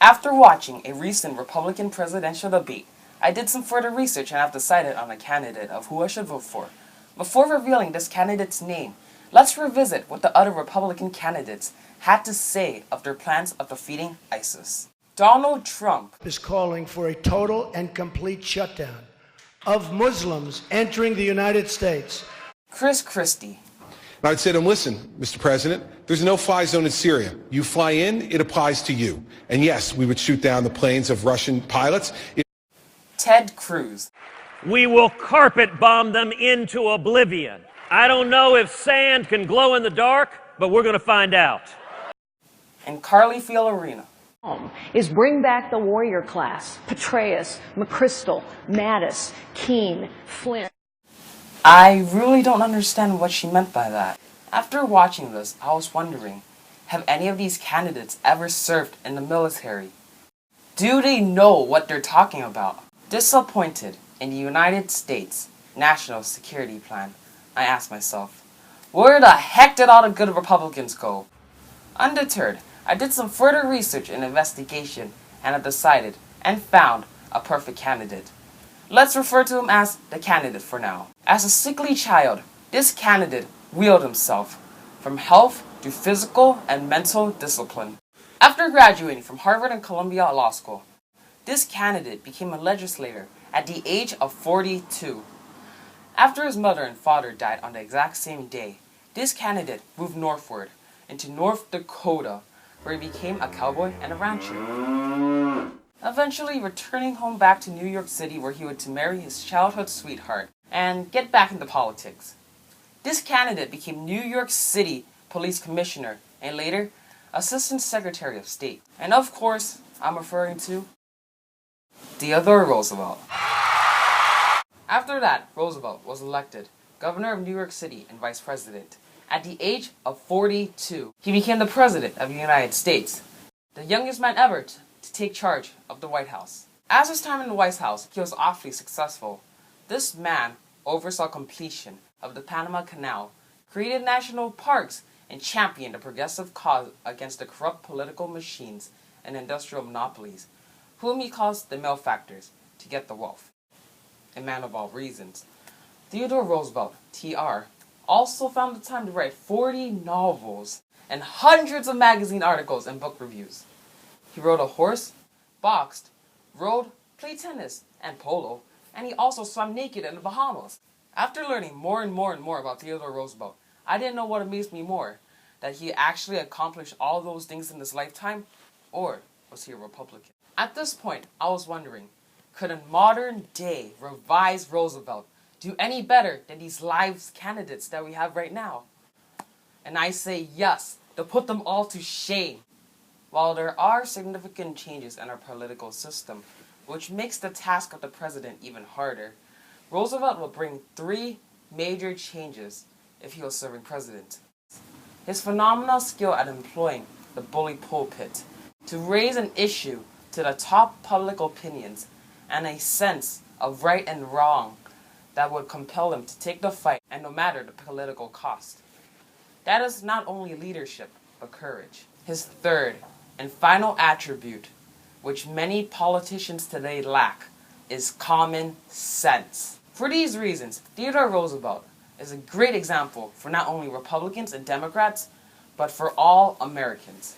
After watching a recent Republican presidential debate, I did some further research and have decided on a candidate of who I should vote for. Before revealing this candidate's name, let's revisit what the other Republican candidates had to say of their plans of defeating ISIS. Donald Trump is calling for a total and complete shutdown of Muslims entering the United States. Chris Christie. I'd say to him, listen, Mr. President, there's a no-fly zone in Syria. You fly in, it applies to you. And yes, we would shoot down the planes of Russian pilots. Ted Cruz. We will carpet bomb them into oblivion. I don't know if sand can glow in the dark, but we're going to find out. And Carly Fiorina. Is bring back the warrior class. Petraeus, McChrystal, Mattis, Keene, Flynn. I really don't understand what she meant by that. After watching this, I was wondering, have any of these candidates ever served in the military? Do they know what they're talking about? Disappointed in the United States National Security Plan, I asked myself, where the heck did all the good Republicans go? Undeterred, I did some further research and investigation and I decided and found a perfect candidate. Let's refer to him as the candidate for now. As a sickly child, this candidate wheeled himself from health to physical and mental discipline. After graduating from Harvard and Columbia Law School, this candidate became a legislator at the age of 42. After his mother and father died on the exact same day, this candidate moved northward into North Dakota, where he became a cowboy and a rancher. Eventually returning home back to New York City, where he would to marry his childhood sweetheart and get back into politics. This candidate became New York City Police Commissioner and later Assistant Secretary of State. And of course, I'm referring to Theodore Roosevelt. After that, Roosevelt was elected Governor of New York City and Vice President. At the age of 42, he became the President of the United States, the youngest man ever to take charge of the White House. As his time in the White House, he was awfully successful. This man oversaw completion of the Panama Canal, created national parks, and championed the progressive cause against the corrupt political machines and industrial monopolies, whom he calls the malefactors, to get the wealth. A man of all reasons. Theodore Roosevelt, TR, also found the time to write 40 novels and hundreds of magazine articles and book reviews. He rode a horse, boxed, rode, played tennis, and polo, and he also swam naked in the Bahamas. After learning more and more about Theodore Roosevelt, I didn't know what amazed me more, that he actually accomplished all those things in his lifetime, or was he a Republican? At this point, I was wondering, could a modern day revised Roosevelt do any better than these live candidates that we have right now? And I say yes, to put them all to shame. While there are significant changes in our political system, which makes the task of the president even harder, Roosevelt will bring 3 major changes if he was serving president. His phenomenal skill at employing the bully pulpit to raise an issue to the top public opinions and a sense of right and wrong that would compel him to take the fight, and no matter the political cost. That is not only leadership, but courage. His third and final attribute, which many politicians today lack, is common sense. For these reasons, Theodore Roosevelt is a great example for not only Republicans and Democrats, but for all Americans.